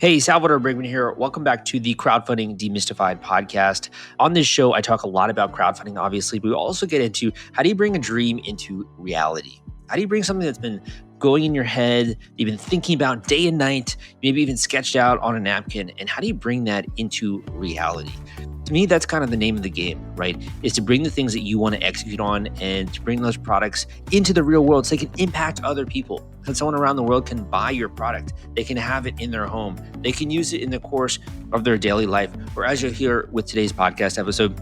Hey, Salvador Briggman here. Welcome back to the Crowdfunding Demystified podcast. On this show, I talk a lot about crowdfunding, obviously, but we also get into how do you bring a dream into reality? How do you bring something that's been going in your head, you've been thinking about day and night, maybe even sketched out on a napkin, and how do you bring that into reality? To me, that's kind of the name of the game, right? Is to bring the things that you want to execute on and to bring those products into the real world so they can impact other people. So someone around the world can buy your product. They can have it in their home. They can use it in the course of their daily life. Or as you'll hear with today's podcast episode,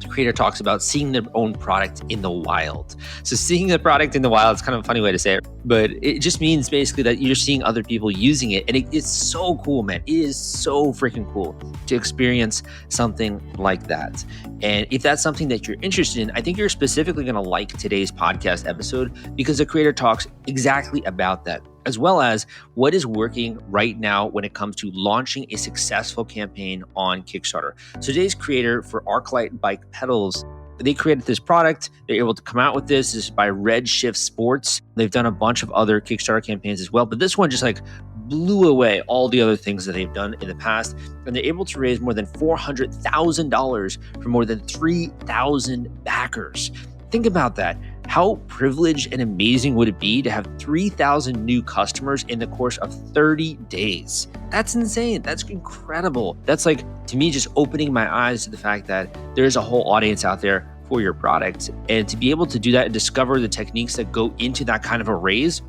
the creator talks about seeing their own product in the wild. So seeing the product in the wild is kind of a funny way to say it, but it just means basically that you're seeing other people using it. And it's so cool, man. It is so freaking cool to experience something like that. And if that's something that you're interested in, I think you're specifically going to like today's podcast episode because the creator talks exactly about that, as well as what is working right now when it comes to launching a successful campaign on Kickstarter. So today's creator for Arclight bike pedals, they created this product. They're able to come out with this. This is by Redshift Sports. They've done a bunch of other Kickstarter campaigns as well, but this one just blew away all the other things that they've done in the past. And they're able to raise more than $400,000 from more than 3,000 backers. Think about that. How privileged and amazing would it be to have 3,000 new customers in the course of 30 days? That's insane. That's incredible. That's to me, just opening my eyes to the fact that there's a whole audience out there for your product. And to be able to do that and discover the techniques that go into that kind of a raise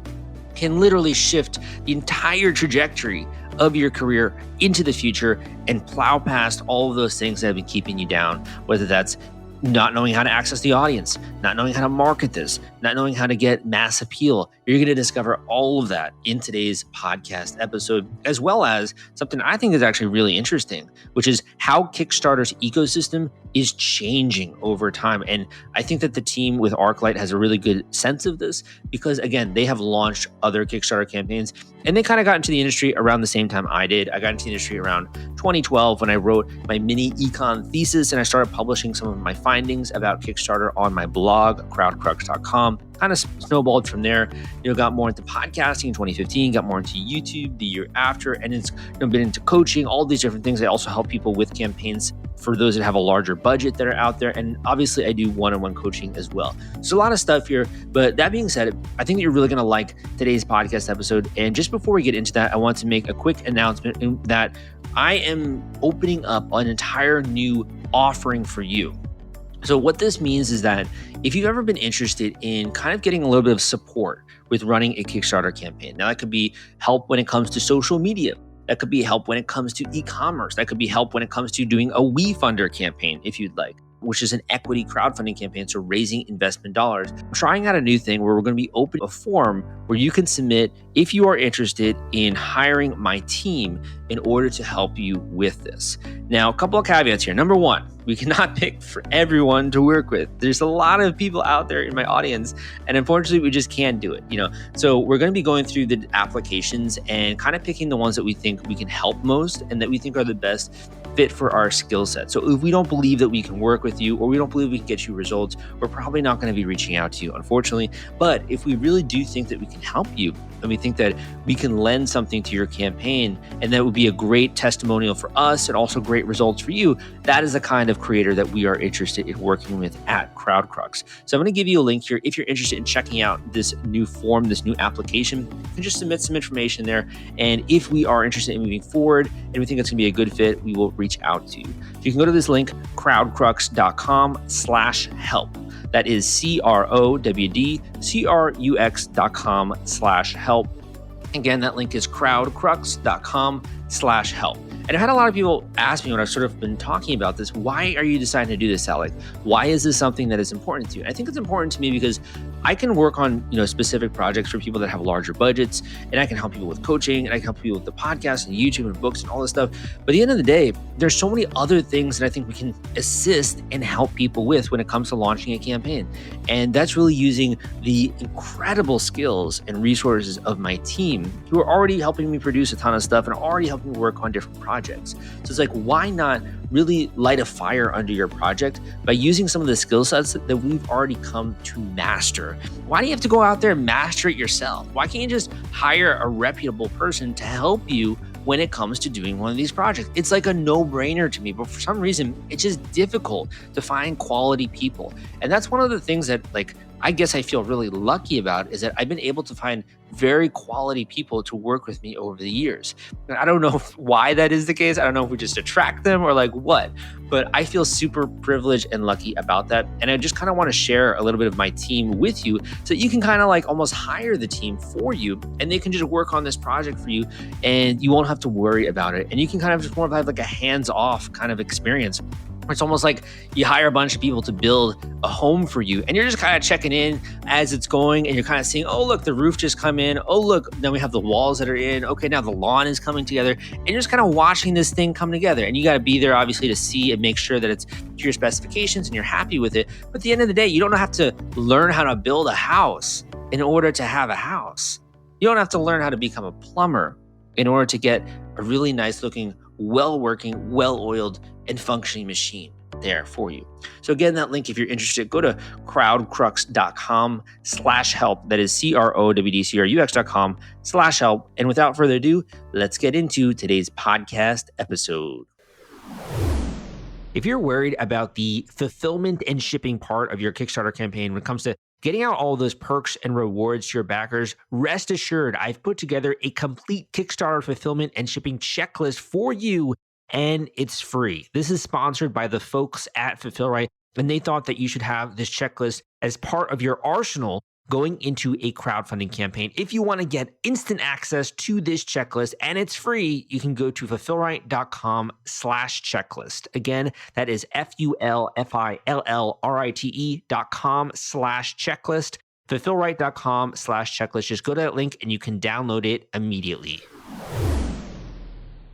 can literally shift the entire trajectory of your career into the future and plow past all of those things that have been keeping you down, whether that's not knowing how to access the audience, not knowing how to market this, not knowing how to get mass appeal. You're going to discover all of that in today's podcast episode, as well as something I think is actually really interesting, which is how Kickstarter's ecosystem is changing over time. And I think that the team with Arclight has a really good sense of this because, again, they have launched other Kickstarter campaigns and they kind of got into the industry around the same time I did. I got into the industry around 2012 when I wrote my mini econ thesis and I started publishing some of my findings about Kickstarter on my blog, crowdcrux.com. Kind of snowballed from there. Got more into podcasting in 2015, got more into YouTube the year after, and it's been into coaching, all these different things. I also help people with campaigns for those that have a larger budget that are out there. And obviously I do one-on-one coaching as well. So a lot of stuff here, but that being said, I think that you're really going to like today's podcast episode. And just before we get into that, I want to make a quick announcement that I am opening up an entire new offering for you. So what this means is that if you've ever been interested in kind of getting a little bit of support with running a Kickstarter campaign, now that could be help when it comes to social media. That could be help when it comes to e-commerce. That could be help when it comes to doing a WeFunder campaign, if you'd like, which is an equity crowdfunding campaign, so raising investment dollars. I'm trying out a new thing where we're going to be opening a form where you can submit if you are interested in hiring my team in order to help you with this. Now, a couple of caveats here. Number one, we cannot pick for everyone to work with. There's a lot of people out there in my audience, and unfortunately, we just can't do it. So we're going to be going through the applications and kind of picking the ones that we think we can help most and that we think are the best fit for our skill set. So if we don't believe that we can work with you or we don't believe we can get you results, we're probably not going to be reaching out to you, unfortunately. But if we really do think that we can help you and we think that we can lend something to your campaign and that would be a great testimonial for us and also great results for you, that is the kind of creator that we are interested in working with at CrowdCrux. So I'm going to give you a link here. If you're interested in checking out this new form, this new application, you can just submit some information there. And if we are interested in moving forward and we think it's going to be a good fit, we will reach out to you. So you can go to this link, crowdcrux.com/help. That is crowdcrux.com/help. Again, that link is crowdcrux.com/help. And I've had a lot of people ask me when I've sort of been talking about this, why are you deciding to do this, Sal? Why is this something that is important to you? And I think it's important to me because I can work on, specific projects for people that have larger budgets, and I can help people with coaching, and I can help people with the podcast and YouTube and books and all this stuff. But at the end of the day, there's so many other things that I think we can assist and help people with when it comes to launching a campaign. And that's really using the incredible skills and resources of my team who are already helping me produce a ton of stuff and are already helping me work on different projects. So it's why not really light a fire under your project by using some of the skill sets that we've already come to master? Why do you have to go out there and master it yourself? Why can't you just hire a reputable person to help you when it comes to doing one of these projects. It's like a no-brainer to me, but for some reason, it's just difficult to find quality people. And that's one of the things that, like, I guess I feel really lucky about, is that I've been able to find very quality people to work with me over the years. And I don't know why that is the case. I don't know if we just attract them or like what, but I feel super privileged and lucky about that. And I just kind of want to share a little bit of my team with you so that you can kind of like almost hire the team for you and they can just work on this project for you and you won't have to worry about it. And you can kind of just more of have like a hands-off kind of experience. It's almost like you hire a bunch of people to build a home for you and you're just kind of checking in as it's going and you're kind of seeing, oh, look, the roof just come in. Oh, look, then we have the walls that are in. Okay, now the lawn is coming together and you're just kind of watching this thing come together. And you got to be there obviously to see and make sure that it's to your specifications and you're happy with it. But at the end of the day, you don't have to learn how to build a house in order to have a house. You don't have to learn how to become a plumber in order to get a really nice looking, well-working, well-oiled, and functioning machine there for you. So again, that link, if you're interested, go to crowdcrux.com/help. That is crowdcrux.com/help. And without further ado, let's get into today's podcast episode. If you're worried about the fulfillment and shipping part of your Kickstarter campaign when it comes to getting out all those perks and rewards to your backers, rest assured, I've put together a complete Kickstarter fulfillment and shipping checklist for you, and it's free. This is sponsored by the folks at Fulfillment, and they thought that you should have this checklist as part of your arsenal going into a crowdfunding campaign. If you want to get instant access to this checklist and it's free, you can go to fulfillrite.com/checklist. Again, that is fulfillrite.com/checklist. fulfillrite.com/checklist. Just go to that link and you can download it immediately.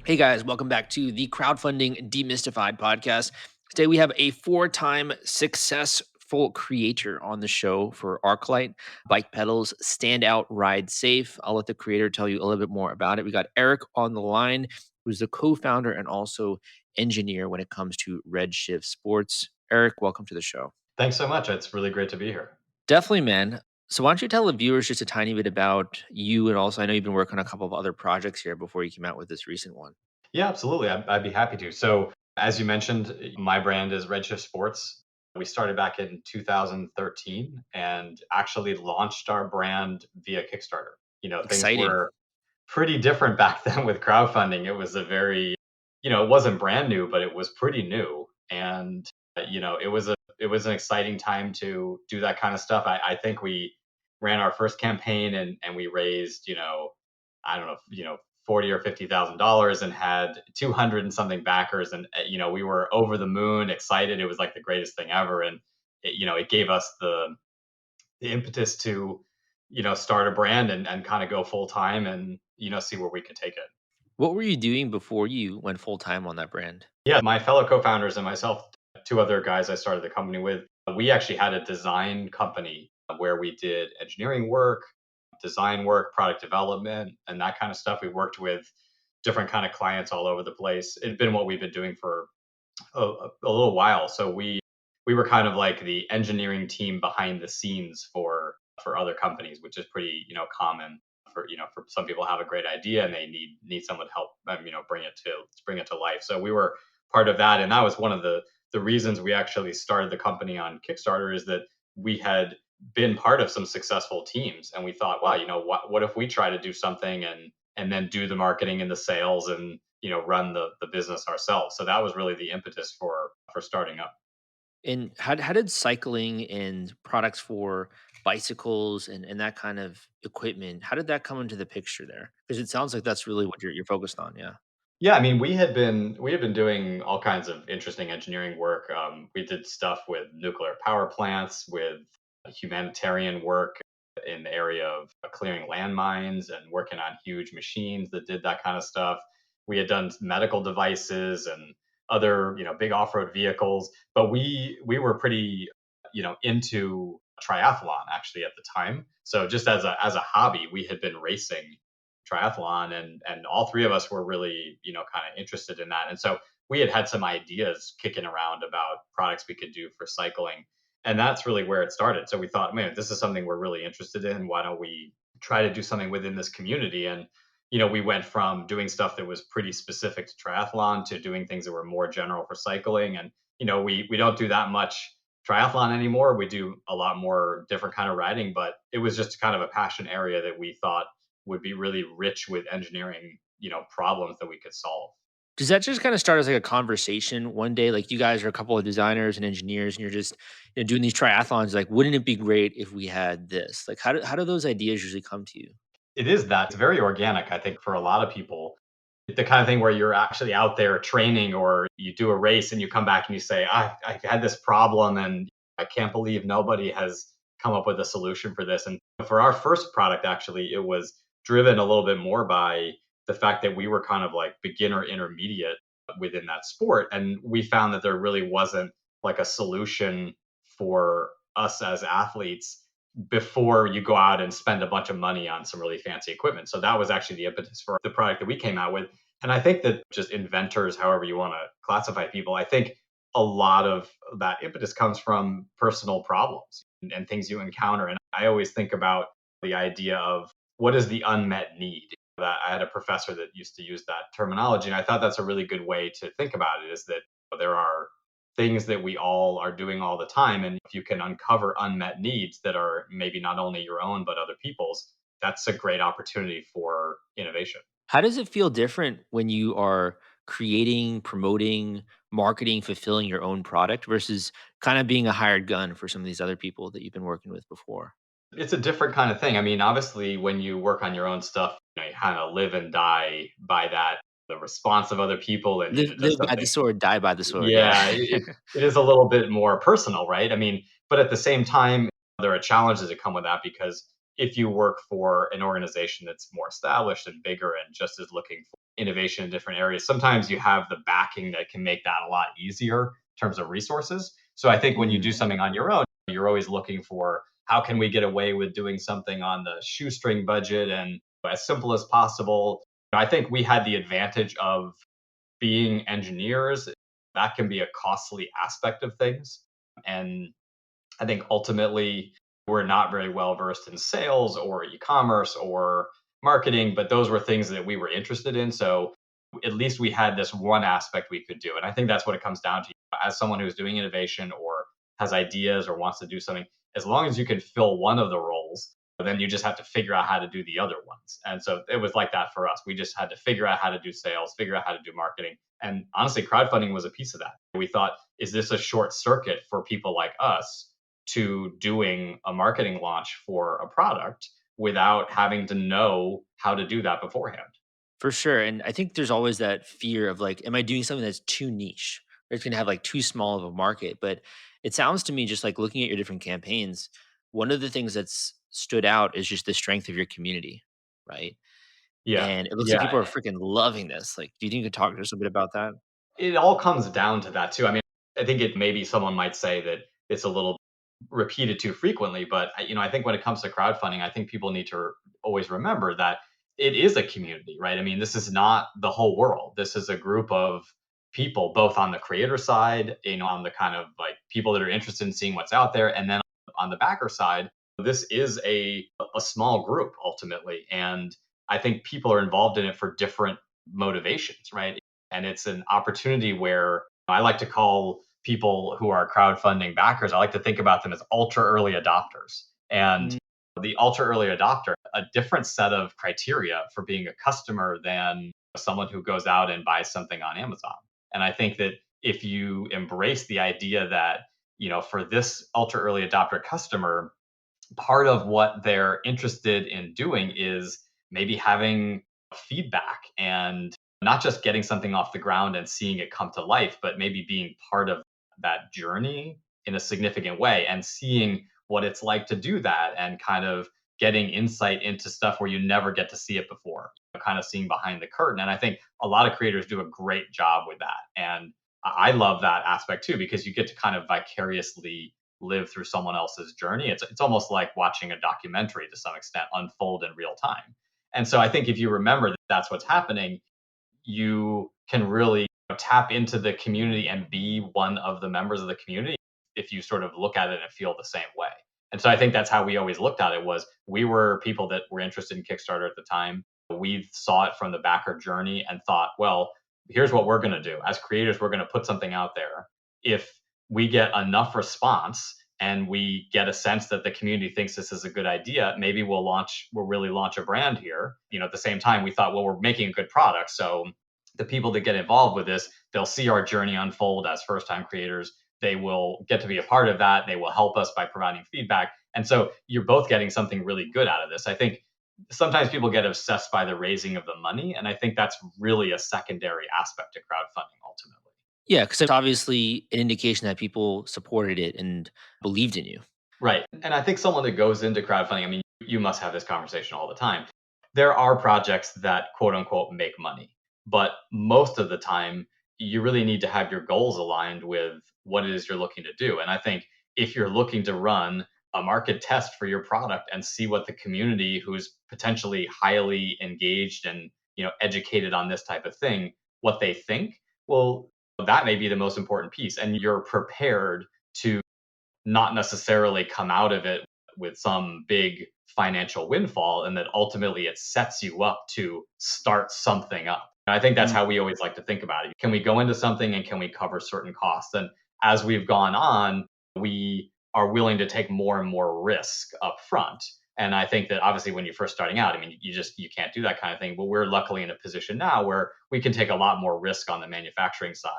Hey guys, welcome back to the Crowdfunding Demystified podcast. Today we have a 4-time successful creator on the show for Arclight, bike pedals, stand out, ride safe. I'll let the creator tell you a little bit more about it. We got Erik on the line, who's the co-founder and also engineer when it comes to Redshift Sports. Erik, welcome to the show. Thanks so much. It's really great to be here. Definitely, man. So why don't you tell the viewers just a tiny bit about you, and also I know you've been working on a couple of other projects here before you came out with this recent one. Yeah, absolutely. I'd be happy to. So, as you mentioned, my brand is Redshift Sports. We started back in 2013 and actually launched our brand via Kickstarter. Things Exciting. were pretty different back then with crowdfunding. It was a very, it wasn't brand new, but it was pretty new. And, it was an exciting time to do that kind of stuff. I think we ran our first campaign and we raised, I don't know, 40 or $50,000 and had 200 and something backers. And, we were over the moon, excited. It was like the greatest thing ever. And, it gave us the impetus to, start a brand and kind of go full time and, see where we could take it. What were you doing before you went full time on that brand? Yeah, my fellow co-founders and myself, two other guys I started the company with, we actually had a design company where we did engineering work, design work, product development, and that kind of stuff. We worked with different kind of clients all over the place. It's been what we've been doing for a little while. So we were kind of like the engineering team behind the scenes for other companies, which is pretty common for some people have a great idea and they need someone to help bring it to life. So we were part of that, and that was one of the reasons we actually started the company on Kickstarter, is that we had been part of some successful teams and we thought, wow, what if we try to do something and then do the marketing and the sales and run the business ourselves. So that was really the impetus for starting up. And how did cycling and products for bicycles and that kind of equipment, how did that come into the picture there? Because it sounds like that's really what you're focused on. Yeah. Yeah, I mean, we had been doing all kinds of interesting engineering work. We did stuff with nuclear power plants, with humanitarian work in the area of clearing landmines and working on huge machines that did that kind of stuff. We had done medical devices and other, big off-road vehicles, but we were pretty, into triathlon actually at the time. So just as a hobby, we had been racing triathlon, and all three of us were really kind of interested in that. And so we had some ideas kicking around about products we could do for cycling, and that's really where it started. So we thought, man, this is something we're really interested in. Why don't we try to do something within this community? And we went from doing stuff that was pretty specific to triathlon to doing things that were more general for cycling. And, we don't do that much triathlon anymore. We do a lot more different kind of riding, but it was just kind of a passion area that we thought would be really rich with engineering, problems that we could solve. Does that just kind of start as like a conversation one day? Like you guys are a couple of designers and engineers, and you're just doing these triathlons. Like, wouldn't it be great if we had this? Like, how do those ideas usually come to you? It is that. It's very organic, I think, for a lot of people. The kind of thing where you're actually out there training or you do a race and you come back and you say, I had this problem and I can't believe nobody has come up with a solution for this. And for our first product, actually, it was driven a little bit more by the fact that we were kind of like beginner intermediate within that sport. And we found that there really wasn't like a solution for us as athletes before you go out and spend a bunch of money on some really fancy equipment. So that was actually the impetus for the product that we came out with. And I think that just inventors, however you want to classify people, I think a lot of that impetus comes from personal problems and things you encounter. And I always think about the idea of what is the unmet need. That I had a professor that used to use that terminology, and I thought that's a really good way to think about it. Is that there are things that we all are doing all the time. And if you can uncover unmet needs that are maybe not only your own, but other people's, that's a great opportunity for innovation. How does it feel different when you are creating, promoting, marketing, fulfilling your own product versus kind of being a hired gun for some of these other people that you've been working with before? It's a different kind of thing. I mean, obviously, when you work on your own stuff, you kind of live and die by that, the response of other people, and Live just by the something. sword, die by the sword. Yeah. Yeah, it is a little bit more personal, right? I mean, but at the same time, there are challenges that come with that because if you work for an organization that's more established and bigger and just is looking for innovation in different areas, sometimes you have the backing that can make that a lot easier in terms of resources. So I think when you do Mm. something on your own, you're always looking for how can we get away with doing something on the shoestring budget and as simple as possible. I think we had the advantage of being engineers, that can be a costly aspect of things. And I think ultimately we're not very well versed in sales or e-commerce or marketing, but those were things that we were interested in. So at least we had this one aspect we could do. And I think that's what it comes down to. As someone who's doing innovation or has ideas or wants to do something, as long as you can fill one of the roles, then you just have to figure out how to do the other ones. And so it was like that for us. We just had to figure out how to do sales, figure out how to do marketing. And honestly, crowdfunding was a piece of that. We thought, is this a short circuit for people like us to doing a marketing launch for a product without having to know how to do that beforehand? For sure. And I think there's always that fear of like, am I doing something that's too niche? Or it's going to have like too small of a market. But it sounds to me, just like looking at your different campaigns, one of the things that's stood out is just the strength of your community, right? Yeah. And it looks like Yeah. people are freaking loving this. Like, do you think you could talk to us a bit about that? It all comes down to that too. I mean, I think it maybe someone might say that it's a little repeated too frequently, but I think when it comes to crowdfunding, I think people need to always remember that it is a community, right? I mean, this is not the whole world. This is a group of people, both on the creator side, on the kind of like people that are interested in seeing what's out there, and then on the backer side, this is a small group ultimately, and I think people are involved in it for different motivations, right? And it's an opportunity where I like to call people who are crowdfunding backers, I like to think about them as ultra early adopters. And Mm. the ultra early adopter, a different set of criteria for being a customer than someone who goes out and buys something on Amazon. And I think that if you embrace the idea that, for this ultra early adopter customer, part of what they're interested in doing is maybe having feedback and not just getting something off the ground and seeing it come to life, but maybe being part of that journey in a significant way and seeing what it's like to do that and kind of getting insight into stuff where you never get to see it before, kind of seeing behind the curtain. And I think a lot of creators do a great job with that. And I love that aspect too, because you get to kind of vicariously live through someone else's journey. It's almost like watching a documentary to some extent unfold in real time. And so I think if you remember that that's what's happening, you can really tap into the community and be one of the members of the community if you sort of look at it and feel the same way. And so I think that's how we always looked at it was we were people that were interested in Kickstarter at the time. We saw it from the backer journey and thought, well, here's what we're going to do. As creators, we're going to put something out there. If we get enough response and we get a sense that the community thinks this is a good idea, maybe we'll really launch a brand here. At the same time, we thought, well, we're making a good product. So the people that get involved with this, they'll see our journey unfold as first time creators. They will get to be a part of that. They will help us by providing feedback. And so you're both getting something really good out of this. I think sometimes people get obsessed by the raising of the money. And I think that's really a secondary aspect to crowdfunding ultimately. Yeah, because it's obviously an indication that people supported it and believed in you. Right. And I think someone that goes into crowdfunding, I mean, you must have this conversation all the time. There are projects that quote unquote make money, but most of the time, you really need to have your goals aligned with what it is you're looking to do. And I think if you're looking to run a market test for your product and see what the community who's potentially highly engaged and educated on this type of thing, what they think, well, that may be the most important piece. And you're prepared to not necessarily come out of it with some big financial windfall, and that ultimately it sets you up to start something up. And I think that's how we always like to think about it. Can we go into something and can we cover certain costs? And as we've gone on, we are willing to take more and more risk up front. And I think that obviously when you're first starting out, I mean, you can't do that kind of thing. But we're luckily in a position now where we can take a lot more risk on the manufacturing side.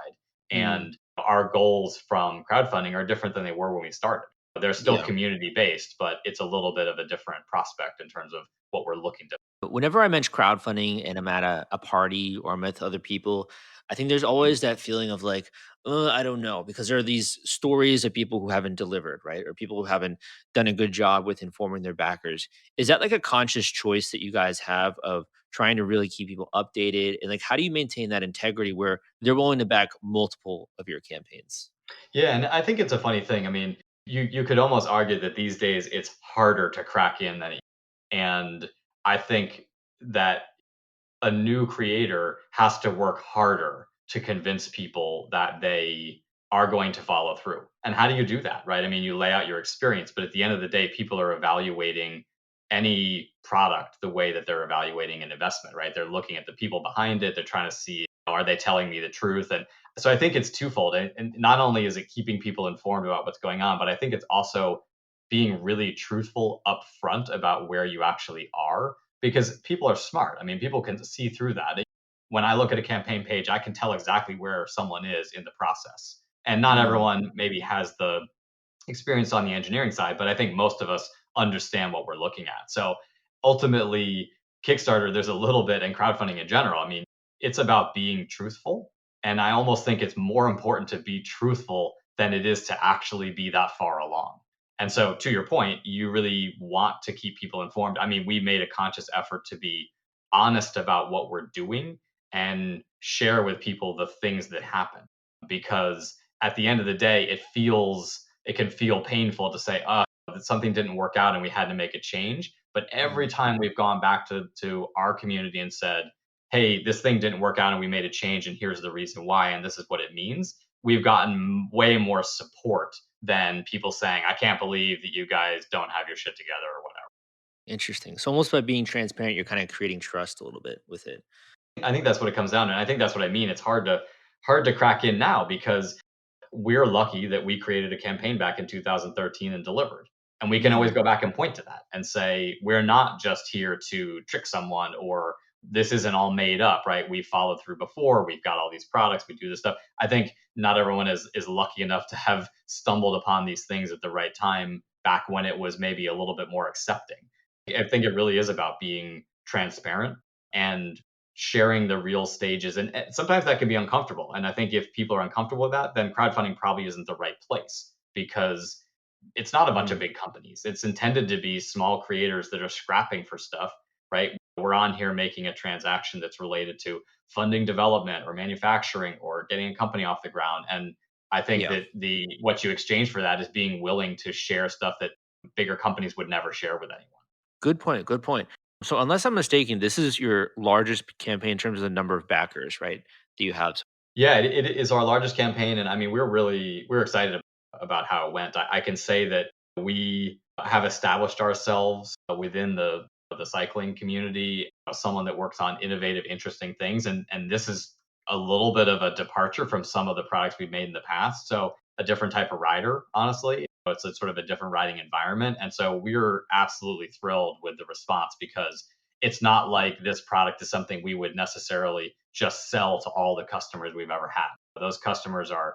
Mm, And our goals from crowdfunding are different than they were when we started. They're still yeah. community based, but it's a little bit of a different prospect in terms of what we're looking to. But whenever I mention crowdfunding and I'm at a party or I'm with other people, I think there's Mhm. always that feeling of like, I don't know, because there are these stories of people who haven't delivered, right? Or people who haven't done a good job with informing their backers. Is that like a conscious choice that you guys have of trying to really keep people updated? And like, how do you maintain that integrity where they're willing to back multiple of your campaigns? Yeah, and I think it's a funny thing. I mean, you could almost argue that these days it's harder to crack in than and I think that a new creator has to work harder to convince people that they are going to follow through. And how do you do that, right? I mean, you lay out your experience, but at the end of the day, people are evaluating any product the way that they're evaluating an investment, right? They're looking at the people behind it. They're trying to see, are they telling me the truth? And so I think it's twofold. And not only is it keeping people informed about what's going on, but I think it's also being really truthful upfront about where you actually are because people are smart. I mean, people can see through that. When I look at a campaign page, I can tell exactly where someone is in the process. And not Mm, everyone maybe has the experience on the engineering side, but I think most of us understand what we're looking at. So ultimately, Kickstarter, there's a little bit, and crowdfunding in general. I mean, it's about being truthful. And I almost think it's more important to be truthful than it is to actually be that far along. And so, to your point, you really want to keep people informed. I mean, we made a conscious effort to be honest about what we're doing and share with people the things that happen because at the end of the day, it can feel painful to say, that something didn't work out and we had to make a change. But every mm. time we've gone back to our community and said, hey, this thing didn't work out and we made a change and here's the reason why and this is what it means, we've gotten way more support than people saying, I can't believe that you guys don't have your shit together or whatever. Interesting. So almost by being transparent, you're kind of creating trust a little bit with it. I think that's what it comes down to. And I think that's what I mean. It's hard to crack in now because we're lucky that we created a campaign back in 2013 and delivered. And we can always Mm, go back and point to that and say, we're not just here to trick someone or this isn't all made up, right? We've followed through before. We've got all these products. We do this stuff. I think not everyone is lucky enough to have stumbled upon these things at the right time back when it was maybe a little bit more accepting. I think it really is about being transparent and sharing the real stages. And sometimes that can be uncomfortable. And I think if people are uncomfortable with that, then crowdfunding probably isn't the right place because it's not a bunch of mm. big companies. It's intended to be small creators that are scrapping for stuff, right? We're on here making a transaction that's related to funding development or manufacturing or getting a company off the ground. And I think Yeah. that the what you exchange for that is being willing to share stuff that bigger companies would never share with anyone. Good point. Good point. So, unless I'm mistaken, this is your largest campaign in terms of the number of backers, right? Do you have? Yeah, it is our largest campaign, and I mean, we're excited about how it went. I can say that we have established ourselves within the the cycling community, someone that works on innovative, interesting things. And this is a little bit of a departure from some of the products we've made in the past. So a different type of rider, honestly. It's a sort of a different riding environment. And so we're absolutely thrilled with the response because it's not like this product is something we would necessarily just sell to all the customers we've ever had. Those customers are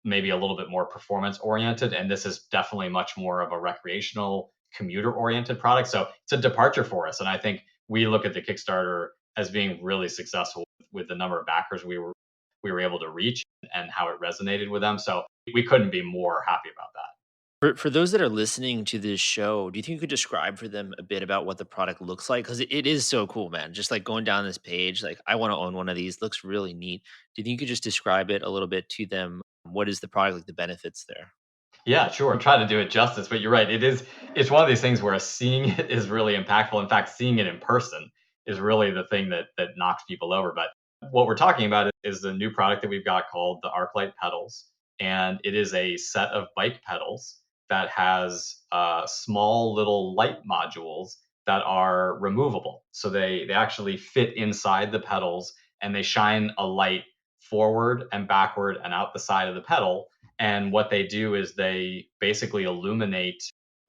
maybe a little bit more performance oriented, and this is definitely much more of a recreational commuter oriented product. So it's a departure for us. And I think we look at the Kickstarter as being really successful with the number of backers we were able to reach and how it resonated with them. So we couldn't be more happy about that. For those that are listening to this show, do you think you could describe for them a bit about what the product looks like? Because it is so cool, man. Just like going down this page, like I want to own one of these. Looks really neat. Do you think you could just describe it a little bit to them? What is the product, like the benefits there? Yeah, sure. Try to do it justice, but you're right. It's one of these things where seeing it is really impactful. In fact, seeing it in person is really the thing that knocks people over. But what we're talking about is the new product that we've got called the Arclight pedals, and it is a set of bike pedals that has small little light modules that are removable. So they actually fit inside the pedals, and they shine a light forward and backward and out the side of the pedal, and what they do is they basically illuminate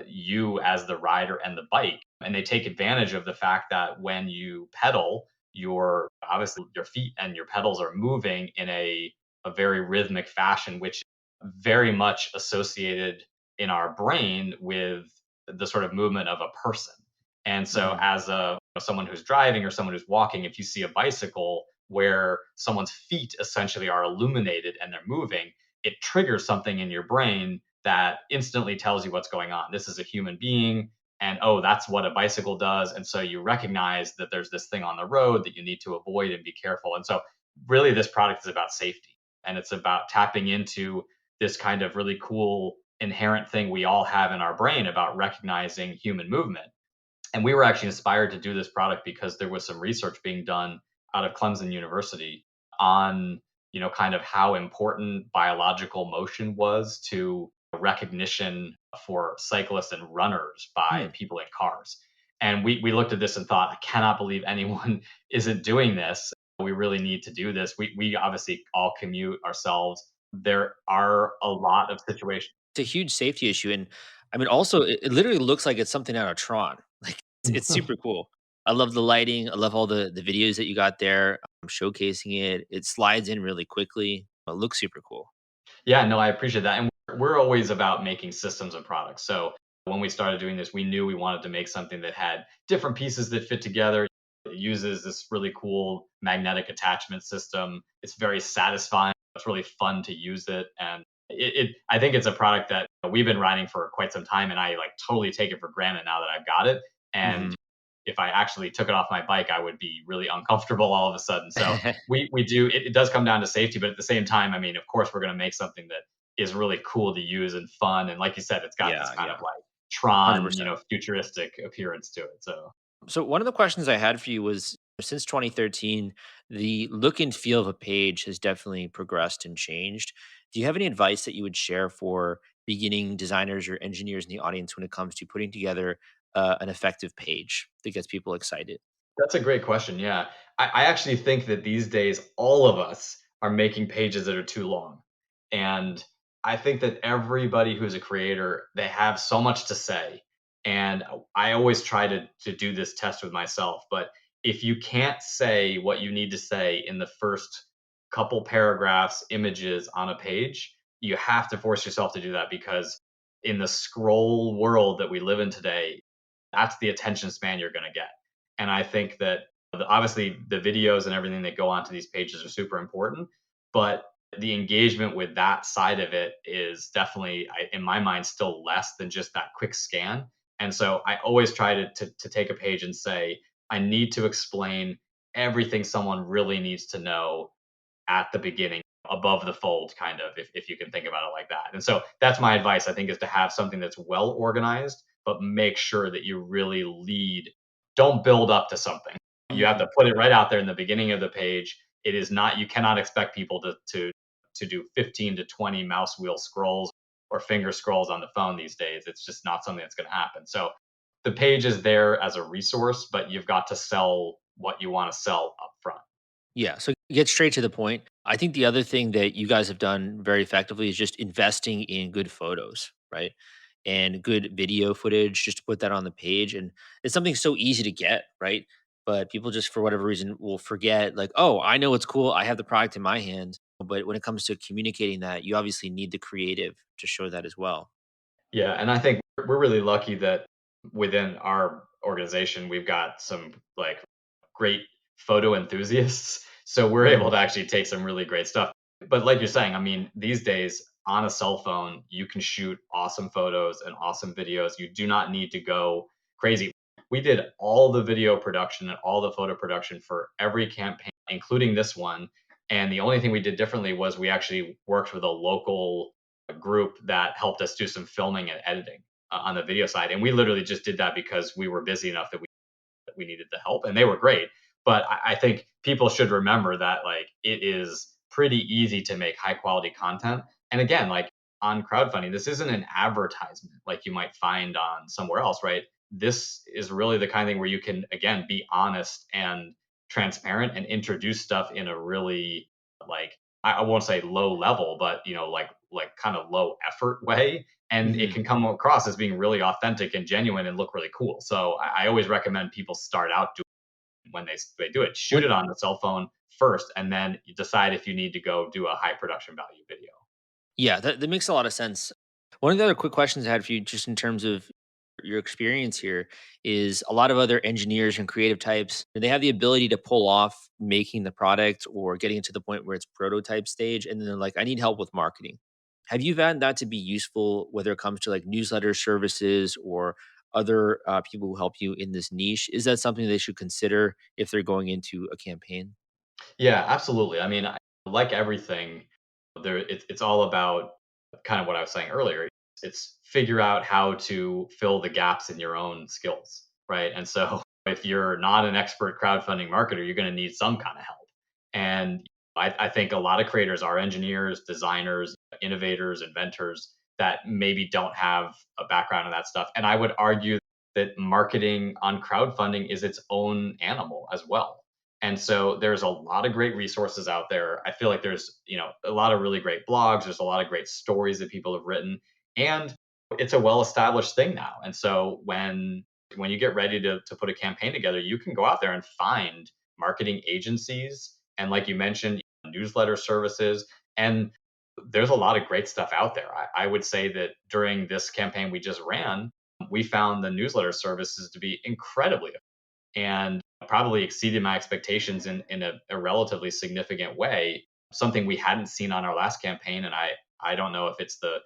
you as the rider and the bike. And they take advantage of the fact that when you pedal, obviously your feet and your pedals are moving in a very rhythmic fashion, which very much associated in our brain with the sort of movement of a person. And so Mhm. as someone who's driving or someone who's walking, if you see a bicycle where someone's feet essentially are illuminated and they're moving, it triggers something in your brain that instantly tells you what's going on. This is a human being, and oh, that's what a bicycle does. And so you recognize that there's this thing on the road that you need to avoid and be careful. And so, really, this product is about safety, and it's about tapping into this kind of really cool inherent thing we all have in our brain about recognizing human movement. And we were actually inspired to do this product because there was some research being done out of Clemson University on, kind of how important biological motion was to recognition for cyclists and runners by Hmm. people in cars. And we looked at this and thought, I cannot believe anyone isn't doing this. We really need to do this. We obviously all commute ourselves. There are a lot of situations. It's a huge safety issue, and I mean, also, it literally looks like it's something out of Tron. Like it's super cool. I love the lighting. I love all the videos that you got there, showcasing it. It slides in really quickly. It looks super cool. Yeah, no, I appreciate that. And we're always about making systems of products. So when we started doing this, we knew we wanted to make something that had different pieces that fit together. It uses this really cool magnetic attachment system. It's very satisfying. It's really fun to use it. And I think it's a product that we've been riding for quite some time. And I like totally take it for granted now that I've got it. And Mhm. if I actually took it off my bike, I would be really uncomfortable all of a sudden. So we do it does come down to safety, but at the same time, I mean, of course, we're going to make something that is really cool to use and fun. And like you said, it's got this Yeah, kind of yeah, like Tron, 100%. futuristic appearance to it. So So one of the questions I had for you was, since 2013, the look and feel of a page has definitely progressed and changed. Do you have any advice that you would share for beginning designers or engineers in the audience when it comes to putting together an effective page that gets people excited? that's a great question. Yeah. I actually think that these days, all of us are making pages that are too long. And I think that everybody who's a creator, they have so much to say. And I always try to do this test with myself. But if you can't say what you need to say in the first couple paragraphs, images on a page, you have to force yourself to do that because in the scroll world that we live in today, that's the attention span you're going to get. And I think that obviously the videos and everything that go onto these pages are super important, but the engagement with that side of it is definitely, in my mind, still less than just that quick scan. And so I always try to take a page and say, I need to explain everything someone really needs to know at the beginning, above the fold, kind of, if you can think about it like that. And so that's my advice, I think, is to have something that's well organized, but make sure that you really lead. Don't build up to something. You have to Mhm. put it right out there in the beginning of the page. It is not, you cannot expect people to do 15 to 20 mouse wheel scrolls or finger scrolls on the phone these days. It's just not something that's going to happen. So the page is there as a resource, but you've got to sell what you want to sell up front. Yeah, so get straight to the point. I think the other thing that you guys have done very effectively is just investing in good photos, right? And good video footage, just to put that on the page. And it's something so easy to get, right? But people just, for whatever reason, will forget, like, oh, I know it's cool. I have the product in my hands. But when it comes to communicating that, you obviously need the creative to show that as well. Yeah, and I think we're really lucky that within our organization we've got some like great photo enthusiasts. So we're able Mhm. to actually take some really great stuff. But like you're saying, I mean, these days on a cell phone, you can shoot awesome photos and awesome videos. You do not need to go crazy. We did all the video production and all the photo production for every campaign, including this one. And the only thing we did differently was we actually worked with a local group that helped us do some filming and editing on the video side. And we literally just did that because we were busy enough that we needed the help, and they were great. But I think people should remember that like it is pretty easy to make high quality content. And again, like on crowdfunding, this isn't an advertisement like you might find on somewhere else, right? This is really the kind of thing where you can again be honest and transparent and introduce stuff in a really like I won't say low level, but like kind of low effort way, and it Mhm. can come across as being really authentic and genuine and look really cool. So I always recommend people start out doing when they do it, shoot What it on the cell phone first, and then you decide if you need to go do a high production value video. Yeah, that makes a lot of sense. One of the other quick questions I had for you, just in terms of your experience here, is a lot of other engineers and creative types, they have the ability to pull off making the product or getting it to the point where it's prototype stage. And then they're like, I need help with marketing. Have you found that to be useful, whether it comes to like newsletter services or other people who help you in this niche? Is that something they should consider if they're going into a campaign? Yeah, absolutely. I mean, like everything, it's all about kind of what I was saying earlier. It's figure out how to fill the gaps in your own skills, right? And so if you're not an expert crowdfunding marketer, you're going to need some kind of help. And I think a lot of creators are engineers, designers, innovators, inventors that maybe don't have a background in that stuff. And I would argue that marketing on crowdfunding is its own animal as well. And so there's a lot of great resources out there. I feel like there's, a lot of really great blogs. There's a lot of great stories that people have written, and it's a well-established thing now. And so when you get ready to put a campaign together, you can go out there and find marketing agencies and like you mentioned, newsletter services. And there's a lot of great stuff out there. I would say that during this campaign we just ran, we found the newsletter services to be incredibly and probably exceeded my expectations in a relatively significant way. Something we hadn't seen on our last campaign, and I don't know if it's the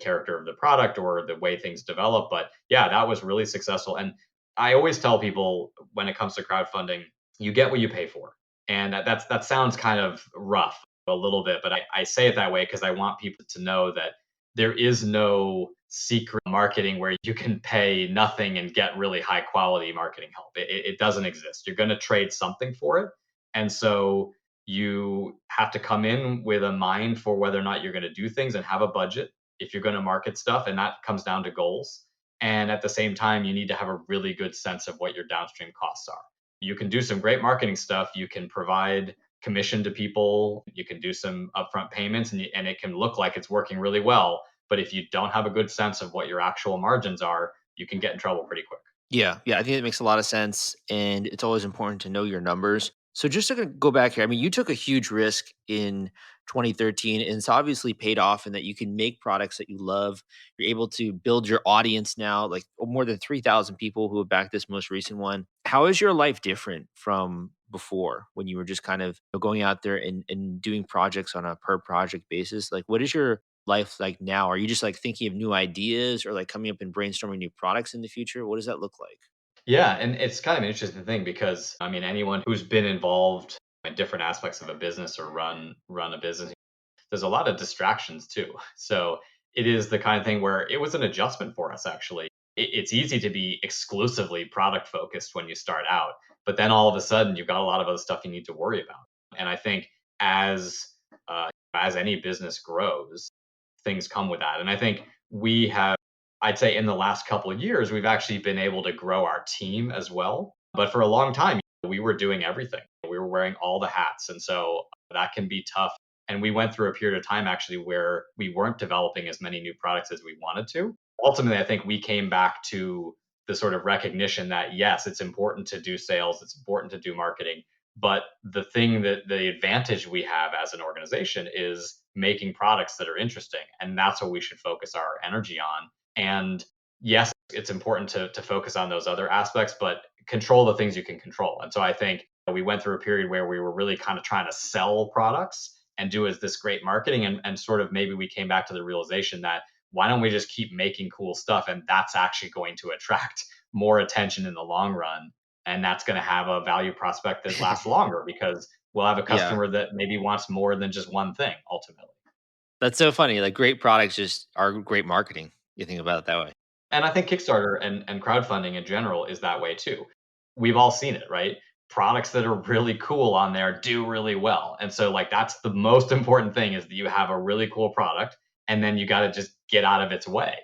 character of the product or the way things develop, but yeah, that was really successful. And I always tell people when it comes to crowdfunding, you get what you pay for, and that sounds kind of rough a little bit, but I say it that way because I want people to know that there is no secret marketing where you can pay nothing and get really high quality marketing help. It doesn't exist. You're going to trade something for it. And so you have to come in with a mind for whether or not you're going to do things and have a budget if you're going to market stuff. And that comes down to goals. And at the same time, you need to have a really good sense of what your downstream costs are. You can do some great marketing stuff. You can provide commission to people. You can do some upfront payments and it can look like it's working really well. But if you don't have a good sense of what your actual margins are, you can get in trouble pretty quick. Yeah, yeah, I think it makes a lot of sense, and it's always important to know your numbers. So just to go back here, I mean, you took a huge risk in 2013, and it's obviously paid off in that you can make products that you love. You're able to build your audience now, like more than 3,000 people who have backed this most recent one. How is your life different from before when you were just kind of going out there and doing projects on a per project basis? Like, what is your life like now? Are you just like thinking of new ideas or like coming up and brainstorming new products in the future? What does that look like? Yeah, and it's kind of an interesting thing because I mean anyone who's been involved in different aspects of a business or run a business, there's a lot of distractions too. So it is the kind of thing where it was an adjustment for us actually. It's easy to be exclusively product focused when you start out, but then all of a sudden you've got a lot of other stuff you need to worry about. And I think as any business grows, things come with that. And I think we have I'd say in the last couple of years, we've actually been able to grow our team as well. But for a long time, we were doing everything. We were wearing all the hats. And so that can be tough. And we went through a period of time actually where we weren't developing as many new products as we wanted to. Ultimately, I think we came back to the sort of recognition that yes, it's important to do sales, it's important to do marketing. But the thing that the advantage we have as an organization is making products that are interesting. And that's what we should focus our energy on. And yes, it's important to focus on those other aspects, but control the things you can control. And so I think we went through a period where we were really kind of trying to sell products and do as this great marketing. And sort of maybe we came back to the realization that why don't we just keep making cool stuff? And that's actually going to attract more attention in the long run. And that's going to have a value prospect that lasts longer because we'll have a Yeah. customer that maybe wants more than just one thing ultimately. That's so funny. Like great products just are great marketing. You think about it that way. And I think Kickstarter and crowdfunding in general is that way too. We've all seen it, right? Products that are really cool on there do really well. And so like that's the most important thing is that you have a really cool product and then you got to just get out of its way.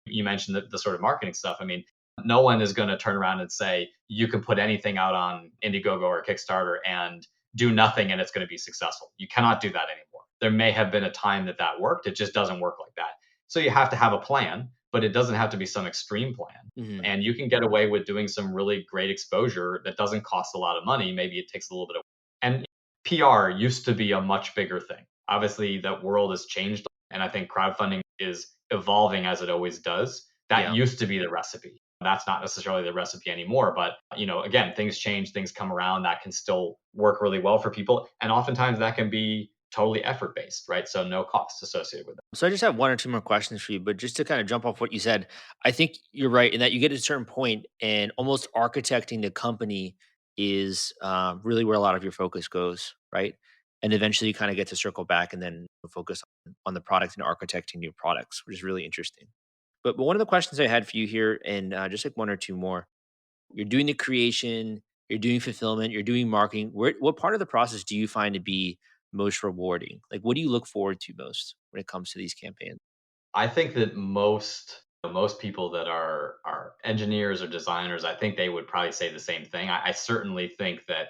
You mentioned the sort of marketing stuff. I mean, no one is going to turn around and say you can put anything out on Indiegogo or Kickstarter and do nothing and it's going to be successful. You cannot do that anymore. There may have been a time that that worked. It just doesn't work like that. So you have to have a plan, but it doesn't have to be some extreme plan. Mhm. And you can get away with doing some really great exposure that doesn't cost a lot of money. Maybe it takes a little bit of, and PR used to be a much bigger thing. Obviously, that world has changed. And I think crowdfunding is evolving as it always does. That Yeah. used to be the recipe. That's not necessarily the recipe anymore. But, again, things change, things come around that can still work really well for people. And oftentimes that can be totally effort based, right? So no cost associated with it. So I just have one or two more questions for you, but just to kind of jump off what you said, I think you're right in that you get to a certain point and almost architecting the company is really where a lot of your focus goes, right? And eventually you kind of get to circle back and then focus on the product and architecting new products, which is really interesting. But one of the questions I had for you here, and just like one or two more, you're doing the creation, you're doing fulfillment, you're doing marketing. What part of the process do you find to be most rewarding? Like, what do you look forward to most when it comes to these campaigns? I think that most people that are engineers or designers, I think they would probably say the same thing. I certainly think that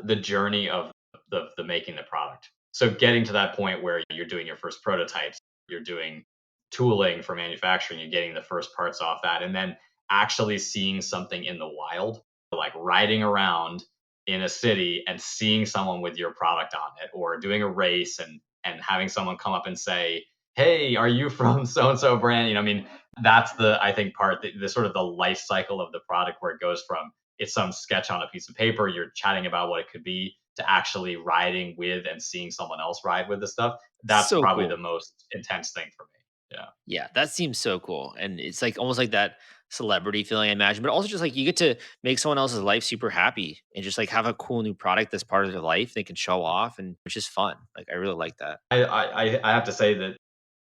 the journey of the making the product. So getting to that point where you're doing your first prototypes, you're doing tooling for manufacturing, you're getting the first parts off that, and then actually seeing something in the wild, like riding around in a city and seeing someone with your product on it, or doing a race and having someone come up and say, hey, are you from so and so brand? I mean, that's the I think part the sort of the life cycle of the product where it goes from it's some sketch on a piece of paper, you're chatting about what it could be, to actually riding with and seeing someone else ride with the stuff. That's So probably the cool. most intense thing for me. Yeah. Yeah, that seems so cool. And it's like almost like that celebrity feeling, I imagine, but also just like you get to make someone else's life super happy and just like have a cool new product that's part of their life they can show off and which is fun. Like I really like that. I have to say that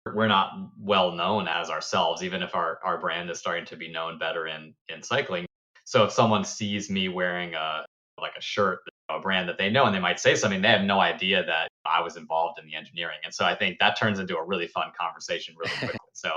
we're not well known as ourselves, even if our brand is starting to be known better in cycling. So if someone sees me wearing a shirt, a brand that they know, and they might say something, they have no idea that I was involved in the engineering. And so I think that turns into a really fun conversation really quickly. So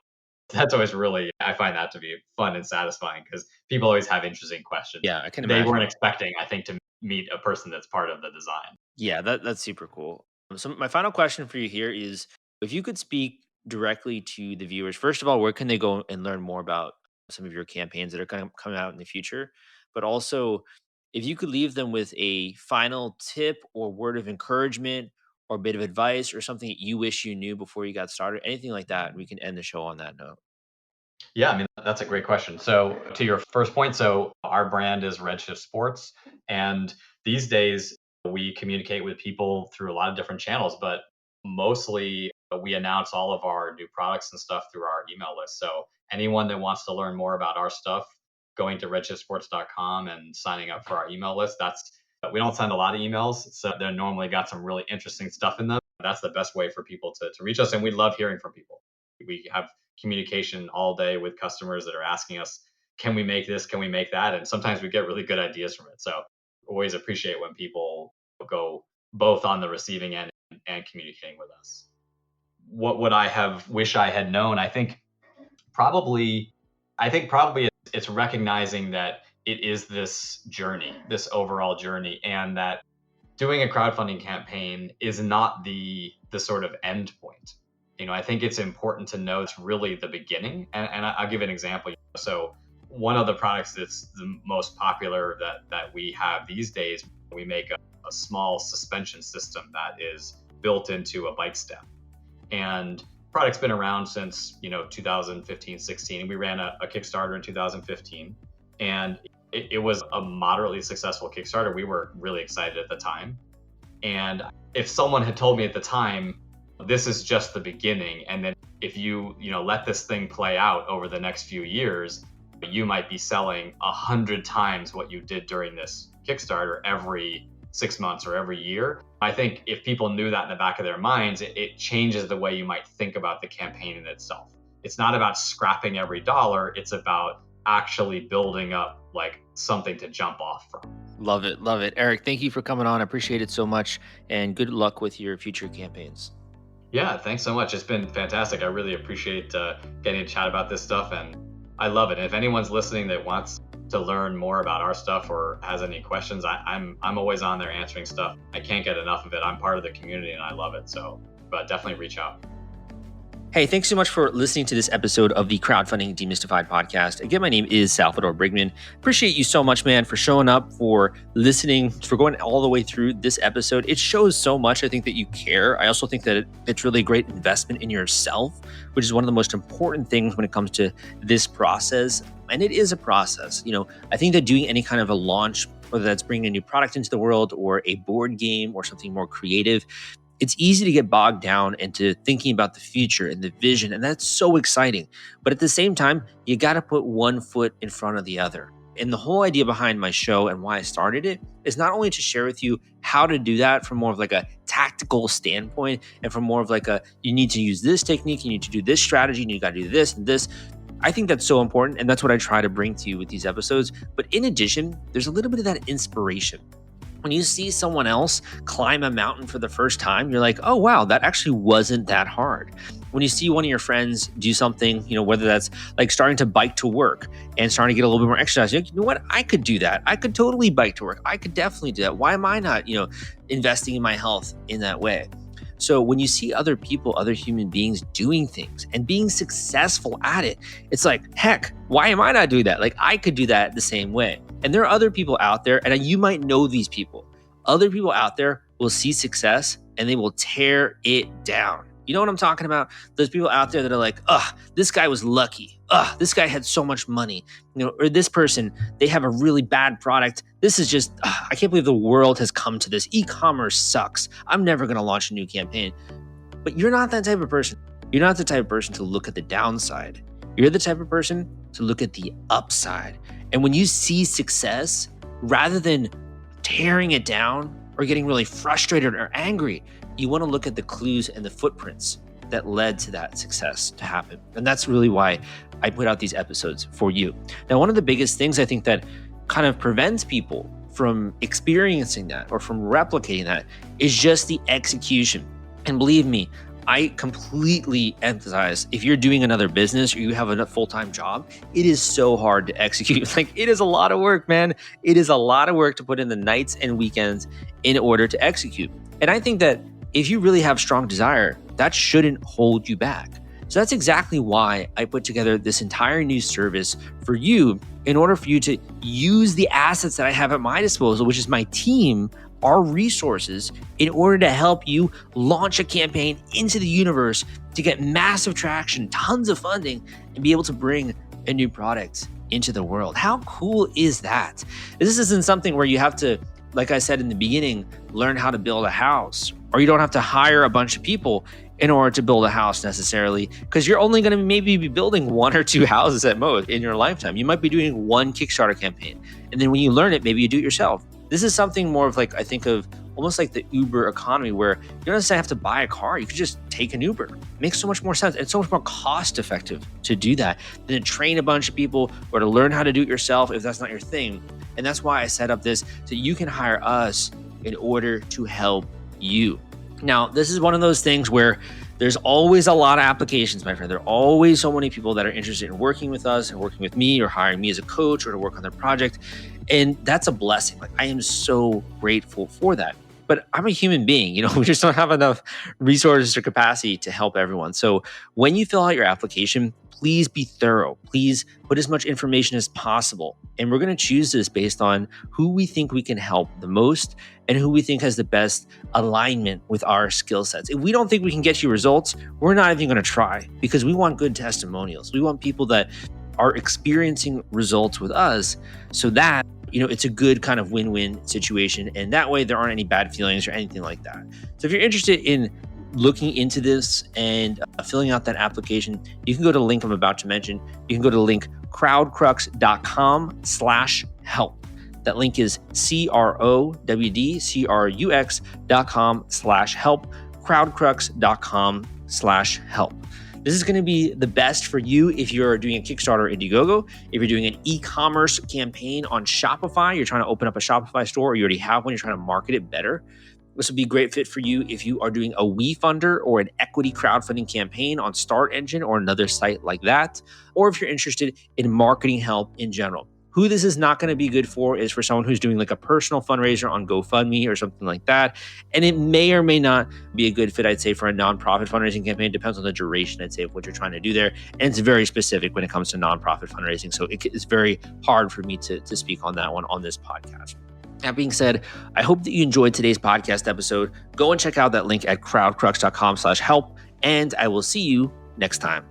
that's always really I find that to be fun and satisfying because people always have interesting questions Yeah, and I can they weren't imagine. expecting, I think, to meet a person that's part of the design. Yeah, that's super cool. So my final question for you here is if you could speak directly to the viewers, first of all, where can they go and learn more about some of your campaigns that are kind of coming out in the future? But also, if you could leave them with a final tip or word of encouragement or bit of advice or something that you wish you knew before you got started, anything like that, we can end the show on that note. Yeah, I mean, that's a great question. So, to your first point, so our brand is Redshift Sports. And these days, we communicate with people through a lot of different channels, but mostly we announce all of our new products and stuff through our email list. So, anyone that wants to learn more about our stuff, going to redshiftsports.com and signing up for our email list, we don't send a lot of emails. So, they're normally got some really interesting stuff in them. That's the best way for people to reach us. And we love hearing from people. We have communication all day with customers that are asking us, can we make this? Can we make that? And sometimes we get really good ideas from it. So always appreciate when people go both on the receiving end and communicating with us. What would I have wish I had known? I think probably I think probably it's recognizing that it is this journey, this overall journey, and that doing a crowdfunding campaign is not the sort of end point. I think it's important to know it's really the beginning. And I'll give an example. So one of the products that's the most popular that we have these days, we make a small suspension system that is built into a bike stem. And product's been around since 2015, 16. And we ran a Kickstarter in 2015, and it was a moderately successful Kickstarter. We were really excited at the time. And if someone had told me at the time, this is just the beginning, and then if you let this thing play out over the next few years, you might be selling 100 times what you did during this Kickstarter every 6 months or every year. I think if people knew that in the back of their minds, it changes the way you might think about the campaign in itself. It's not about scrapping every dollar. It's about actually building up like something to jump off from. Love it. Love it. Erik, thank you for coming on. I appreciate it so much, and good luck with your future campaigns. Yeah, thanks so much. It's been fantastic. I really appreciate getting to chat about this stuff, and I love it. And if anyone's listening that wants to learn more about our stuff or has any questions, I'm always on there answering stuff. I can't get enough of it. I'm part of the community and I love it. So, but definitely reach out. Hey, thanks so much for listening to this episode of the Crowdfunding Demystified podcast. Again, my name is Salvador Briggman. Appreciate you so much, man, for showing up, for listening, for going all the way through this episode. It shows so much, I think, that you care. I also think that it's really a great investment in yourself, which is one of the most important things when it comes to this process. And it is a process. I think that doing any kind of a launch, whether that's bringing a new product into the world or a board game or something more creative, it's easy to get bogged down into thinking about the future and the vision, and that's so exciting. But at the same time, you got to put one foot in front of the other. And the whole idea behind my show and why I started it is not only to share with you how to do that from more of like a tactical standpoint and from more of like you need to use this technique, you need to do this strategy, and you got to do this and this. I think that's so important, and that's what I try to bring to you with these episodes. But in addition, there's a little bit of that inspiration. When you see someone else climb a mountain for the first time, you're like, oh, wow, that actually wasn't that hard. When you see one of your friends do something, whether that's like starting to bike to work and starting to get a little bit more exercise, you're like, you know what? I could do that. I could totally bike to work. I could definitely do that. Why am I not, investing in my health in that way? So when you see other people, other human beings doing things and being successful at it, it's like, heck, why am I not doing that? Like, I could do that the same way. And there are other people out there, and you might know these people. Other people out there will see success and they will tear it down. You know what I'm talking about? There's people out there that are like, this guy was lucky. This guy had so much money. Or this person, they have a really bad product. This is just, I can't believe the world has come to this. E-commerce sucks. I'm never going to launch a new campaign. But you're not that type of person. You're not the type of person to look at the downside. You're the type of person to look at the upside. And when you see success, rather than tearing it down or getting really frustrated or angry, you want to look at the clues and the footprints that led to that success to happen. And that's really why I put out these episodes for you. Now, one of the biggest things I think that kind of prevents people from experiencing that or from replicating that is just the execution. And believe me, I completely emphasize, if you're doing another business or you have a full-time job, it is so hard to execute. Like, it is a lot of work, man. It is a lot of work to put in the nights and weekends in order to execute. And I think that if you really have strong desire, that shouldn't hold you back. So that's exactly why I put together this entire new service for you in order for you to use the assets that I have at my disposal, which is my team, our resources, in order to help you launch a campaign into the universe to get massive traction, tons of funding, and be able to bring a new product into the world. How cool is that? This isn't something where you have to, like I said in the beginning, learn how to build a house, or you don't have to hire a bunch of people in order to build a house necessarily, because you're only going to maybe be building 1 or 2 houses at most in your lifetime. You might be doing 1 Kickstarter campaign. And then when you learn it, maybe you do it yourself. This is something more of like, I think of almost like the Uber economy, where you don't necessarily have to buy a car. You could just take an Uber. It makes so much more sense. It's so much more cost effective to do that than to train a bunch of people or to learn how to do it yourself if that's not your thing. And that's why I set up this, so you can hire us in order to help you. Now, this is one of those things where There's always a lot of applications, my friend. There are always so many people that are interested in working with us or working with me or hiring me as a coach or to work on their project. And that's a blessing. Like, I am so grateful for that. But I'm a human being, we just don't have enough resources or capacity to help everyone. So when you fill out your application, please be thorough. Please put as much information as possible. And we're going to choose this based on who we think we can help the most and who we think has the best alignment with our skill sets. If we don't think we can get you results, we're not even going to try, because we want good testimonials. We want people that are experiencing results with us, so that it's a good kind of win-win situation. And that way there aren't any bad feelings or anything like that. So if you're interested in looking into this and filling out that application, you can go to the link I'm about to mention. You can go to the link crowdcrux.com/help. That link is crowdcrux.com/help, crowdcrux.com/help. This is going to be the best for you if you're doing a Kickstarter or Indiegogo, if you're doing an e-commerce campaign on Shopify, you're trying to open up a Shopify store, or you already have one, you're trying to market it better. This would be a great fit for you if you are doing a WeFunder or an equity crowdfunding campaign on Start Engine or another site like that, or if you're interested in marketing help in general. Who this is not going to be good for is for someone who's doing like a personal fundraiser on GoFundMe or something like that. And it may or may not be a good fit, I'd say, for a nonprofit fundraising campaign. It depends on the duration, I'd say, of what you're trying to do there. And it's very specific when it comes to nonprofit fundraising. So it's very hard for me to speak on that one on this podcast. That being said, I hope that you enjoyed today's podcast episode. Go and check out that link at crowdcrux.com/help, and I will see you next time.